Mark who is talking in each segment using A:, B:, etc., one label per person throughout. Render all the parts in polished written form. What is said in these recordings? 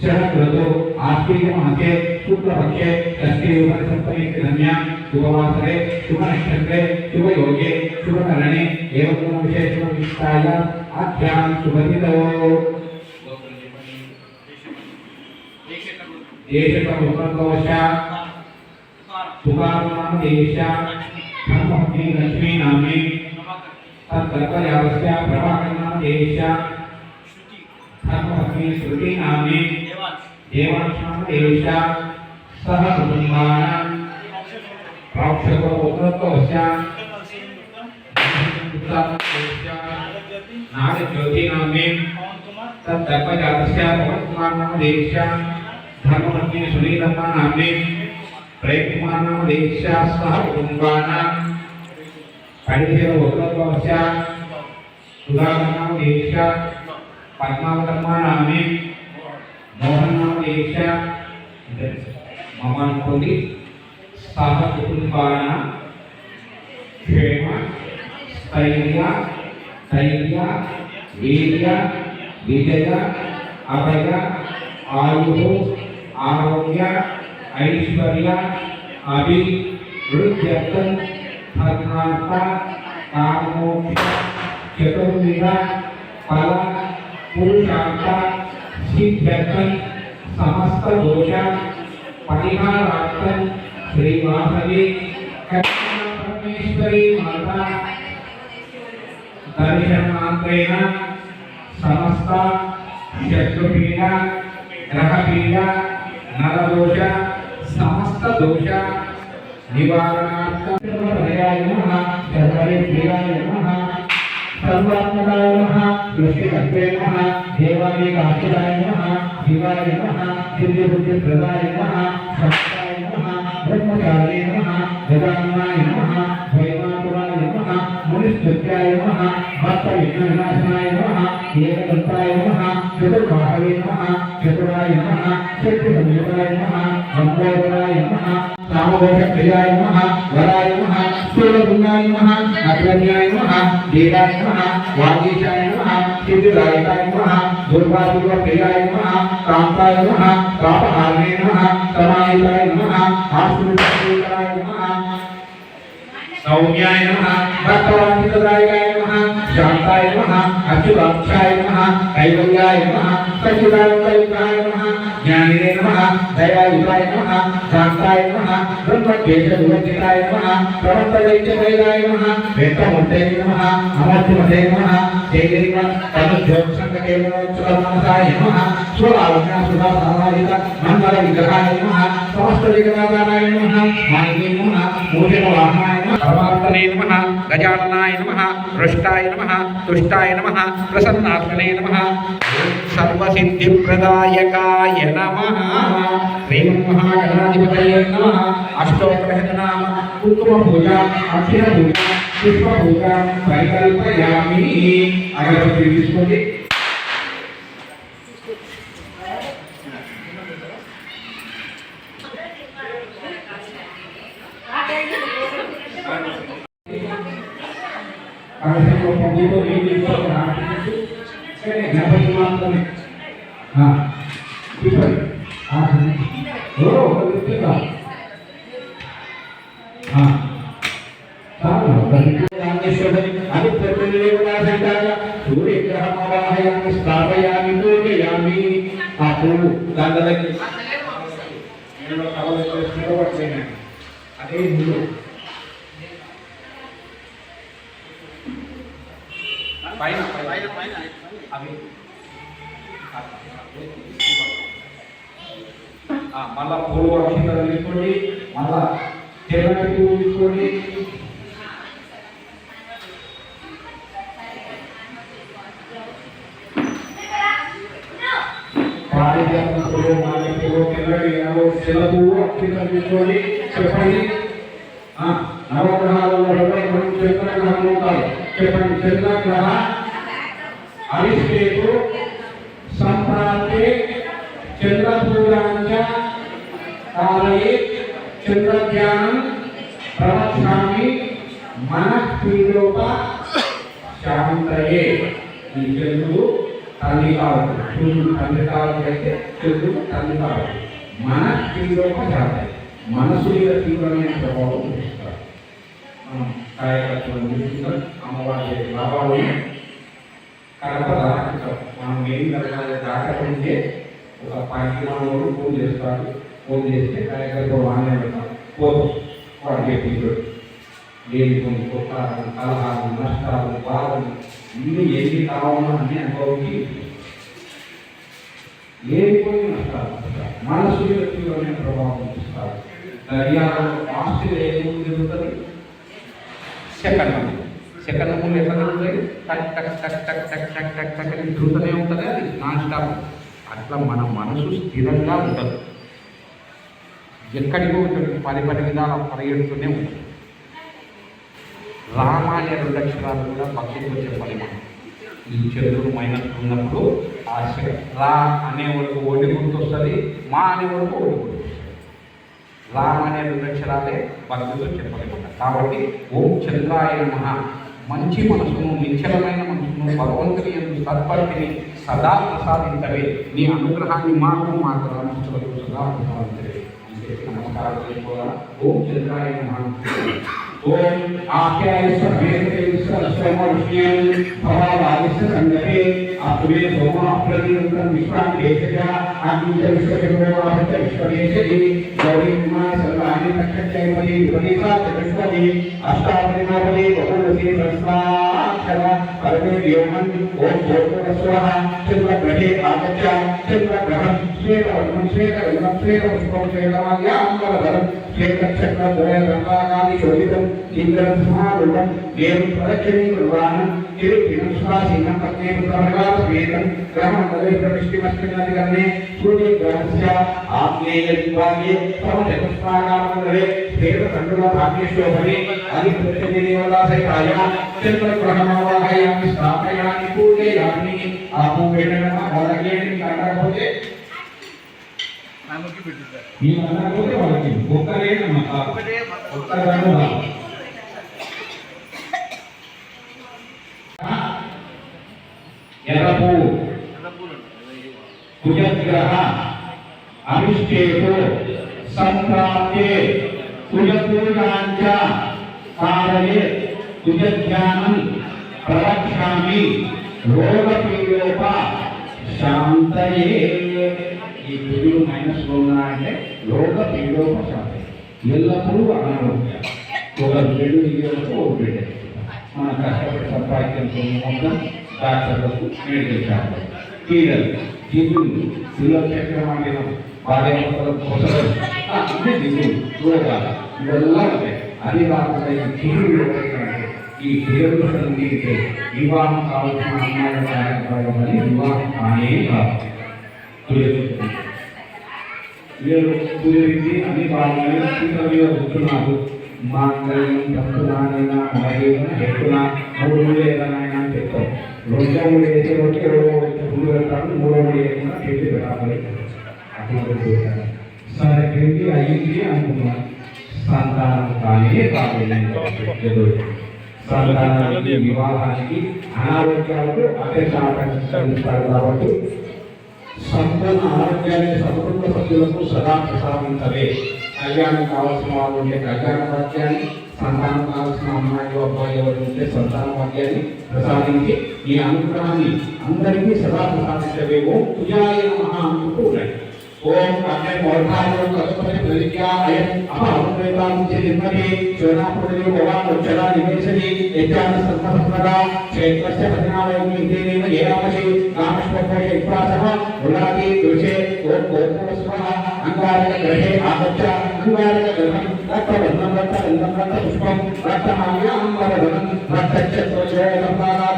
A: शरदृतु आस्तिक मासे शुक्लपक्षे षष्ठी सप्तमी धन्या शुभवासरे शुभनक्षत्रे शुभयोगे शुभकरणे एवं विशेष विशिष्टाय आख्यान शुभदिनो देशकमुपकोशा तुकारुणाम देशा धर्मपत्नी लक्ष्मी नामे तत्कल्पयावस्या प्रभाकरणाम देशा धर्मपत्नी श्रुति नामे देवांशाम देशा सह कुटुंबानां प्राक्षको उपकोशा नागज्योति नामे तत्कल्पयावस्या प्रभाकरणाम देशा धर्मपत्नी सुनीलम्मा नामे प्रेमकुमार नाम देशा सह कुटुंबानां परिधेव उपकोशा सुधाकर नाम देशा पद्मावतम्मा नामे मोहन नाम देशा ममान कोली सह कुटुंबानां क्षेम स्थैर्य धैर्य वीर्य विजय अभय आयु आरोग्य ऐश्वर्य अभिवृद्ध्यर्थं धर्मार्थ कामोक्ष चतुर्विध फल पुरुषार्थ सिद्ध्यर्थं समस्त दोष परिहारार्थं श्रीवासवी परमेश्वरी माता दर्शनांतरेण समस्त शत्रुपीडा ग्रहपीडा नरदोष समस्त दोष निवारणार्थं सर्वभयाय नमः सर्वरिप्रियाय नमः सर्वात्मकाय नमः सृष्टिकर्त्रे नमः देवादिकाशिराय नमः शिवाय नमः सिद्धिबुद्धिप्रदाय नमः सत्ताय नमः ब्रह्मचार्ये नमः गजाननाय नमः वैमातुराय नमः मुनिस्तुत्याय नमः भक्तविघ्नविनाशनाय नमः एकदन्ताय नमः चतुर्बाहवे नमः चतुराय नमः शक्तिसंयुताय नमः लंबोदराय नमः सामघोषप्रियाय नमः वराय नमः स्थूलभुंगाय नमः अग्रण्याय नमः देवाय नमः वागीशाय नमः सिद्धिदायकाय नमः दुर्वादिप्रियाय नमः कांताय नमः कापहारिणे नमः समाहिताय नमः आश्रिताय नमः सौम्याय नमः भक्तवांशितदायकाय नमः शांताय नमः अच्युताक्षाय नमः कैवल्याय नमः सच्चिदानंदयुक्ताय नमः ज्ञानिने नमः दयायुताय नमः शांताय नमः ब्रह्मज्ञेशविवर्जिताय नमः प्रवर्तदैत्यभैदाय नमः वेदमूर्ते नमः अमूर्तिमते नमः तेजरिव तनुज्योत्सङ्गकेवलोच्चलमनसाय नमः स्वलावण्यसुधासामाजित मन्मलविग्रहाय नमः समस्तविघ्ननाथाय नमः मानिके नमः मूषकवाहनाय नमः परमात्मने नमः गजाननाय नमः रुष्टाय नमः तुष्टाय नमः प्रसन्नात्मने नमः सर्वसिद्धिप्रदायकाय नमः श्रीमन्महागणाधिपतये नमः अष्टोत्तरनाम कुङ्कुमपूजा अक्षरपूजा पुष्पपूजा परिकल्पयामि अगरबत्ती తీసుకోండి అగరబత్తి పండుతో ఏది गणपति मात्र हाँ हाँ सूर्यग्रहमवाहयामि स्थापयामि पूजयामि अपूर्व दांडलకి నేను కవలతో స్థిరపడలేను అదే ముందు పైన పైన పైన అవి మళ్ళా పూలు అక్షంతలు తీసుకోండి మళ్ళా తెల్లటి పువ్వు తీసుకోండి పారిజాత పువ్వు మాల పువ్వు తెల్లటి తెల్ల పువ్వు అక్షంతలు తీసుకోండి చెప్పండి నవగ్రహాలలో మనం చంద్రగ్రహం ఉంటారు చెప్పండి చంద్రగ్రహ अरिष्टेतु संप्राप्ते चंद्रपूजांच्या కాలయే చంద్రధ్యానం ప్రవక్ష్యామి మనఃపీడోప శాంతయే. ఈ చంద్రుడు తల్లి కావచ్చు, సూర్యుడు తండ్రి కావచ్చు, అయితే చంద్రుడు తల్లి కావచ్చు. మనఃపీడోప శాంతయే, మనసు మీద తీవ్రమైన ప్రభావం చూపిస్తారు. మనం కార్యకర్తలు చూస్తున్నారు, అమ్మవారి లాభాలు కడప దాటుతాం. మనం ఏం దాటకుంటే ఒక 10 కిలోమీటర్లు ఫోన్ చేస్తారు. ఫోన్ చేస్తే కార్యకర్తలు వాహనం పెడతాం, పోతాం. వాడు చెప్పిడు లేని కొన్ని కొట్టాలు, కలహాలు, నష్టాలు, బాధలు ఇన్ని ఎన్ని కావాలో అన్ని అనుభవించి లేనిపోయిన నష్టాలు మనసు మీద తీవ్రమైన ప్రభావం చూపిస్తారు. దర్యాలలో ఆస్తిలో ఏమేమి జరుగుతుంది? సెకండ్ ఎట్లా జరుగుతుంది? టక్ టక్ టక్ టక్ టక్ టక్ టక్ టక్ అని తిరుగుతూనే ఉంటుంది. అది నాన్ స్టాప్. అట్లా మన మనసు స్థిరంగా ఉంటుంది. ఎక్కడికో 10 విధాలు పరిగెడుతూనే ఉంటుంది. రామాయ 2 అక్షరాలు కూడా భక్తితో చెప్పాలి. మనం ఈ చంద్రుడు మైనస్ ఉన్నప్పుడు ఆ రా అనే వరకు ఓడి గుర్తొస్తుంది, మా అనే వరకు ఓడి గుర్తొస్తుంది. రామ అనే 2 అక్షరాలే భక్తితో చెప్పలేమన్న. కాబట్టి ఓం చంద్రాయ నమః. మంచి మనసును, నిశ్చలమైన మనసును, భగవంతుని యందు సద్భక్తిని సదా ప్రసాదించవే. నీ అనుగ్రహాన్ని మాకు మా గ్రామస్తులకు సదా ప్రసాదించవే. నమస్కారం చేసుకోవాలా. ఓం చంద్రాయ నమః. ఓం ఆఖ్యాయస్వ వేదేశ్వర స్వమర్ష్యం భవావాదిస్య సంగతే ఆత్మే సోమా ప్రతినిధం విశ్వాంతేజ అగ్నిజ విశ్వజగోవాహత విశ్వదేశి గౌరీమా సర్వాణి నక్షత్రైమది విపరీతా చతుష్పది అష్టాపరిమాపది బహుళసి సహస్రాక్షర పరమే వ్యోమన్. ఓం భూర్భువస్వః చంద్రగ్రహే ఆగచ్చ. చంద్రగ్రహం శ్వేతవర్ణం శ్వేతవర్ణం శ్వేతపుష్పం శ్వేతమాల్యాంబరధరం శ్వేతక్షత్రద్వయరంగాది శోభితం ఇంద్రం సమారూఢం దేవం ప్రదక్షిణీ కుర్వాణం కిరీటినం సువాసీనం పత్నేం ప్రమగాస్వేదం గ్రహం ప్రవిష్టిమస్మిన్నధికరణే సూర్యగ్రహస్య ఆగ్నేయ దిగ్భాగే సమచతుష్పాగామండలే శ్వేతఖండులాగ్నిశోభనే అధిపృష్ఠదేవదాసైకాయ చంద్రగ్రహమావాహయామి స్థాపయామి పూజయామి. ఆ పూజ వాళ్ళకి కాకపోతే ఈ మనకపోతే వాళ్ళకి ఒక్కరే ఎర్రపు కుజగ్రహ అభిషేకో సంక్రాంతే కుజపూజాంచ కారయే కుజధ్యానం ప్రవక్ష్యామి రోగపీడోప శాంతయే. ఈ కుజుడు మైనస్లో ఉన్నాయంటే రోగ పీడోప శాంతయే. ఎల్లప్పుడూ అనారోగ్యం. ఒక బ్లడ్ ఇయ్యలకు ఒక బ్లడ్ మన కష్టపడి సంపాదించే మొత్తం డాక్టర్లకు, మెడికల్ షాప్లకు పీడలు, దిగులు, శిలచక్రమాంగం, భార్యాభర్తలకు కొసలు, అన్ని దిగులు, రోగాలు ఇవెల్లా ఉంటాయి. అది కాకుండా ఈ కీడు ఈ కీడుకే వివాహం కావాల్సిన అమ్మాయిల కార్యక్రమాలని వివాహం కానే కాదు. కుదిరింది అన్ని బాగున్నాయి. మీద కూర్చున్నారు. మాంగళ్యం తంతునానైనా మరైనా ఎక్కువ 3 మూడు ఏదైనా అని చెప్తాం. 2 మూడు వేసే ఒకటి 2 ముందు వెళ్తాను, 3 మూడు వేయకుండా పెళ్లి పెట్టాలి. అట్లా సరే పెళ్లి అయ్యింది అనుకున్నాను. సంతానం కానీ కాదు. సంతానానికి, వివాహానికి, అనారోగ్యాలకు అత్యంత ఆకర్షిస్తారు. కాబట్టి సంపూర్ణ ఆరోగ్యాన్ని సంపూర్ణ సభ్యులకు సదా ప్రసాదించవే. కళ్యాణం కావాల్సిన వాళ్ళు ఉంటే కళ్యాణ భాగ్యాన్ని, సంతానం కావాల్సిన అమ్మాయి అబ్బాయి ఎవరు ఉంటే సంతాన భాగ్యాన్ని ప్రసాదించి ఈ అనుగ్రహాన్ని అందరికీ సదా ప్రసాదించవే. ఓం పూజాయ నమః అంటూ ఉన్నాయి. ఓం అగ్నే మోర్ధాయం కల్పనే ప్రతిజ్ఞాయ అపహృతేతాంచే నిర్మతి శోనాపుడి భవానుచ్చరా నివేశని యజ్ఞాన సంపదగా క్షేత్రస్య పదినాలయం ఇదేనేవ ఏరామసి రామష్పకోశ ఇప్రాసః ఉలాది దుషే ఓం గోత్రస్వః అంగారక గ్రహే ఆగచ్చ. అంగారక గ్రహం రక్తవర్ణం రక్తగంధం రక్తపుష్పం రక్తమాల్యాంబరధరం రక్తక్షత్రశోభితం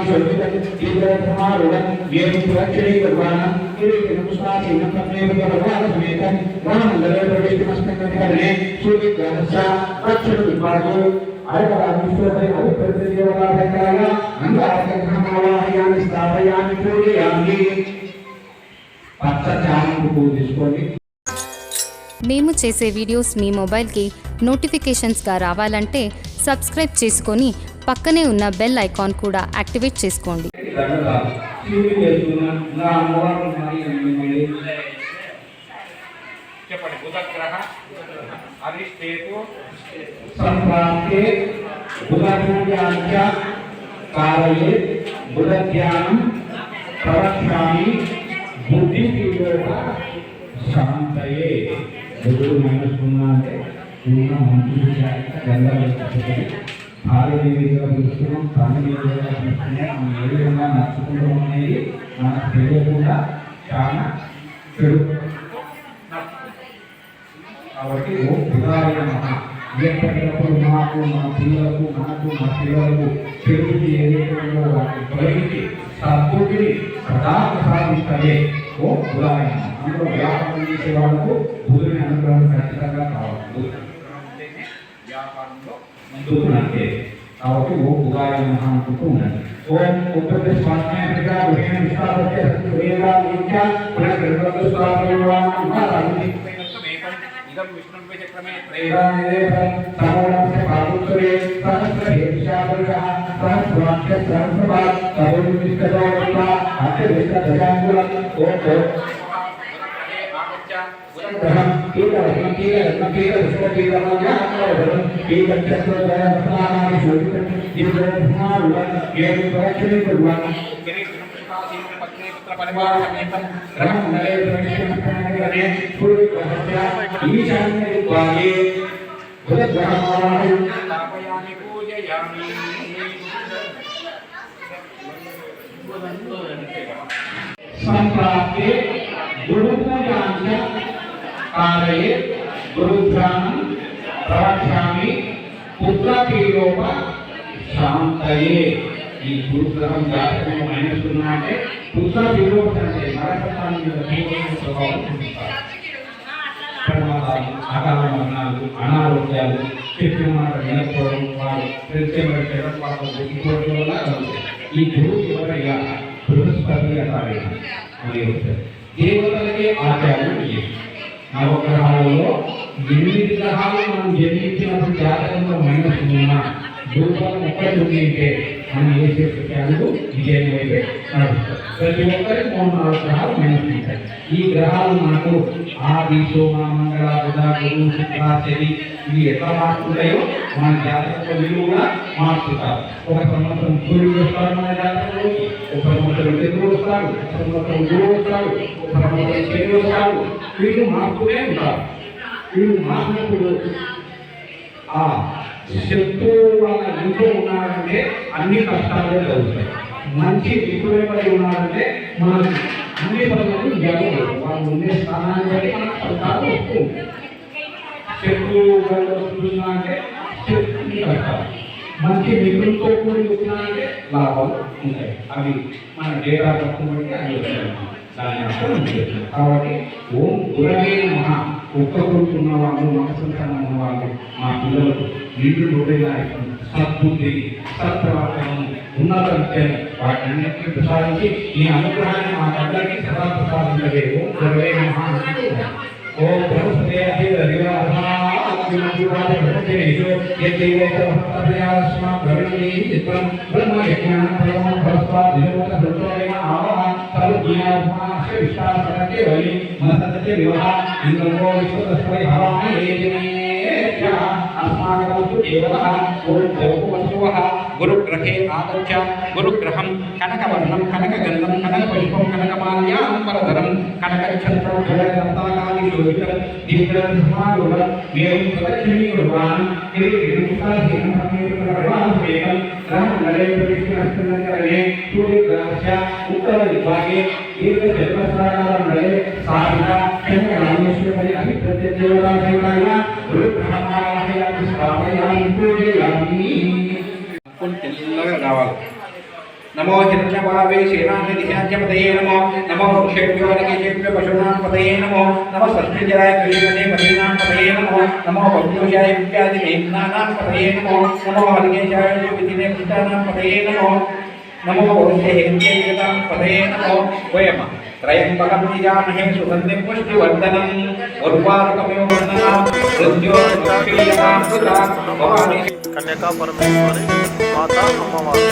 A: శోభితం ఇంద్రధర్మారుఢం వేదం ప్రదక్షిణీ కుర్వాణం కిరీటినం సువాసీనం పత్నేం ప్రమగాస్వేదం గ్రహమండలే ప్రవిష్టిమస్మిన్నధికరణే సూర్యగ్రహస్య దక్షిణ విభాగే అర్ధరాత్రిశ్వరే అధిపతిదేవతాసైకాయ అంగారకగ్రహమావాహయామి స్థాపయామి పూజయామి. పచ్చ చామంతి పువ్వు తీసుకోండి.
B: మేము చేసే వీడియోస్ మీ మొబైల్కి నోటిఫికేషన్స్గా రావాలంటే సబ్స్క్రైబ్ చేసుకొని పక్కనే ఉన్న బెల్ ఐకాన్ కూడా యాక్టివేట్ చేసుకోండి.
A: చెప్పండి. బుధగ్రహ అధిష్ఠేతు సంప్రాప్తే బుధజ్ఞానచ కారయే బుధజ్ఞానం ప్రవక్ష్యామి బుద్ధిపీఠోప శాంతయే. బుధుడు మైనస్ అంటే ఉన్న మంత్రులు భార్యదేవిగా పిలుస్తున్నాం, ప్రాణదేవిగా పిలుస్తున్నాం. మనం ఏ విధంగా నచ్చుకుంటాం అనేది మనకు తెలియకుండా చాలా చెడు. కాబట్టి బుధాయ నమః. ఎప్పటికప్పుడు మాకు, మన పిల్లలకు, మనకు, మన పిల్లలకు చెడుకి ఏదైతే ఉందో వాటిని తొలగించి సద్బుద్ధిని సదా ప్రసాదించే ఓ బుధాయ నమః. అందులో వ్యాపారం చేసే వాళ్ళకు బుధుని అనుగ్రహం ఖచ్చితంగా కావాలి. బుధుని అనుగ్రహం ఉంటేనే వ్యాపారంలో ముందుకు నడిచే. కాబట్టి ఓ బుధాయ నమః అనుకుంటూ ఉండండి. ఓం ఉత్తరప్రదేశ్ స్వాస్థ్యంగా విష్ణుపై చక్రమే సంప్రాప్తే గురుజ్ఞానచ కారయే గురుజ్ఞానం ప్రవక్ష్యామి పుత్రపీఠోప శాంతయే. ఈ గురుగ్రహం జాతకంలో మైనస్ ఉన్నా అంటే పుత్రపీఠోప అంటే నరకత్వాన్ని మీద తీవ్రమైన ప్రభావం చూపిస్తారు. ప్రమాదాలు, అకాల మరణాలు, అనారోగ్యాలు, చెప్పిన మాట వినకపోవడం, వారు తెలిసే వాళ్ళు దొరికిపోవడం వల్ల కలుగుతాయి. ఈ గురువు ఎవరయ్యా? బృహస్పతి అటారైన దేవతలకే ఆచార్యులు. నవగ్రహాలలో 8 గ్రహాలు మనం జన్మించినప్పుడు జాతకంలో మైనస్ ఉన్నా గురుబలం ఒక్కటి ఉంది అంటే మనం చేసే ప్రత్యాలు విజయం అయితే నడుస్తారు. ప్రతి ఒక్కరికి 3-4 గ్రహాలు మైనస్ ఉంటాయి. ఈ గ్రహాలు మనకు ఆది, సోమ, మంగళ, బుధ, గురు, శుక్ర, శని ఇవి ఎట్లా మారుతుంటాయో మన జాతకంలో వీళ్ళు కూడా మార్చుతారు. ఒక సంవత్సరం సూర్యుడు వస్తాడు మన జాతకంలో, ఒక సంవత్సరం చంద్రుడు వస్తాడు, ఒక సంవత్సరం గురువు వస్తాడు, ఒక సంవత్సరం శని వస్తాడు. వీళ్ళు మారుతూనే ఉంటారు. వీళ్ళు మారినప్పుడు ఆ శత్రువు వాళ్ళ ఇంట్లో ఉన్నారంటే అన్ని కష్టాలే జరుగుతాయి. మంచి మిత్రులపై ఉన్నారంటే మనం అన్ని పనులకు జరగదు. వాళ్ళు ఉండే స్థానాన్ని బట్టి మనకు ఫలితాలు వస్తూ ఉంటాయి. శత్రువు వస్తున్నా అంటే శత్రువుని కష్టాలు. మంచి మిత్రులతో కూడి వచ్చినారంటే లాభాలు ఉంటాయి. అవి మన డేటా తక్కువ బట్టి అవి వస్తాయి. దాని అర్థం ఉంటుంది. కాబట్టి ఓం గురవే నమః. ఒక్కరుకున్న వాళ్ళు, మనసంతానం ఉన్న వాళ్ళు, మా పిల్లలకు నిండు నూరేలా సద్బుద్ధి, సత్ప్రవర్తనం, ఉన్నత విద్యను వాటిన్నింటినీ ప్రసాదించి ఈ అనుగ్రహాన్ని మా అందరికీ సదా ప్రసాదించలే. ఓం గురవే నమః. ఓం బృహస్పతే గురుగ్రహే ఆగచ్చ. గురుగ్రహం కనకవర్ణం, కనకగంధం, కనకపుష్పం, కనకమాల్యాం పరధరం, కనకఛత్రం, కనకరత్నాకాని శోభితం, దివ్యధర్మారుఢం, మేం ప్రదక్షిణీకుర్వాణం, కిరీటం ప్రవేగం, గ్రహమండలే ప్రవిష్ణునస్తనకరణే, సూర్యగ్రహస్య ఉత్తర విభాగే దీర్ఘచతురస్రాకారమండలే సాధన చంద్రరామేశ్వరి అభిప్రత్యదేవతా సైతాయ గురుగ్రహమాలయామి స్థాపయామి పూజయామి. తెల్లగా కావాలి. నమో హిరణ్యభావే సేనాధిశాంచపతయే నమో. నమో వృక్షేభ్యో నగేభ్యో పశూనాం పతయే నమో. నమో సస్త్రజరాయ క్రీమతే పదీనాం పతయే నమో. నమో పద్మోషాయ విద్యాది మేఘ్నానాం పతయే నమో. నమో హరికేశాయ విదినే పుష్టానాం పతయే నమో. నమో పౌరుషే హిరణ్యేతాం పతయే నమో. ఓయమ్మ त्रयंबकं यजामहे सुगन्धिं पुष्टिवर्धनम् उर्वारुकमिव वन्दनां मृत्योर्मुक्षीयतां सुता भवानी
C: कन्यका परमेश्वरी माता अम्मवारी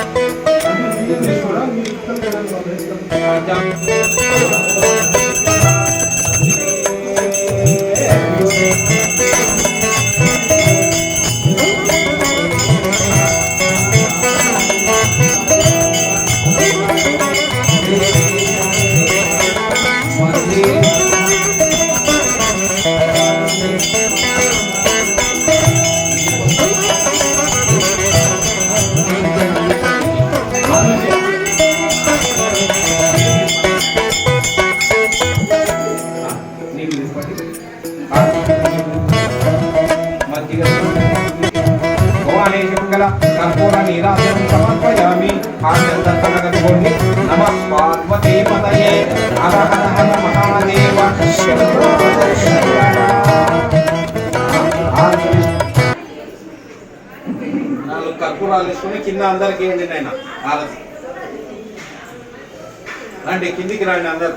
A: कर्पूर नीराजन समर्पयामि आनंदतनगोनि नमः पार्वती पतये हर हर हर महादेव నాలుగు కర్పూరాలు తీసుకుని కింద అందరికి ఏంది నాయన హారతి రండి కిందికి రండి అందరు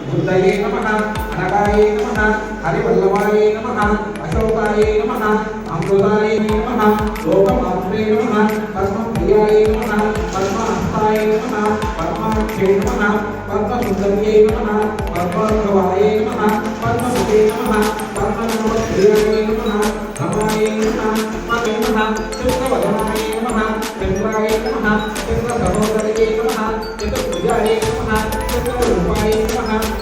A: बुद्धये नमः अनगाये नमः हरिवल्लभाये नमः अशोकाये नमः अमृताये नमः लोकमात्रे नमः पद्मप्रियाये नमः पद्महस्ताये नमः पद्माक्षे नमः पद्मसुन्दर्ये नमः पद्मभवाये नमः पद्मसुते नमः पद्मनमप्रियाये नमः नमाये नमः मते नमः चित्रवदनाये नमः चन्द्राय नमः चन्द्रसहोदरये नमः चतुर्भुजाये नमः चतुर्रूपाये नमः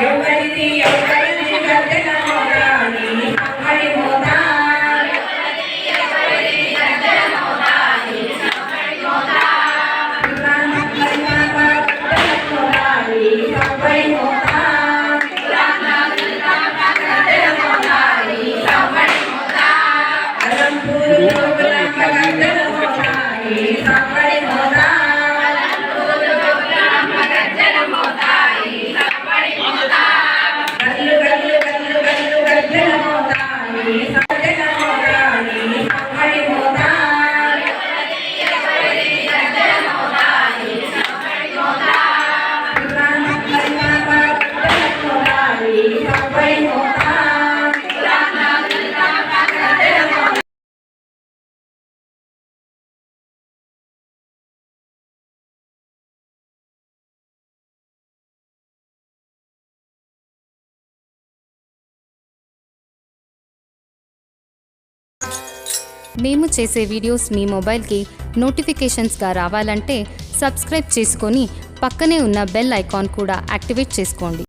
D: ఎవరిది గద్దెల మోదాని సంబడి మోదా
B: మేము చేసే వీడియోస్ మీ మొబైల్కి నోటిఫికేషన్స్గా రావాలంటే సబ్స్క్రైబ్ చేసుకొని పక్కనే ఉన్న బెల్ ఐకాన్ కూడా యాక్టివేట్ చేసుకోండి.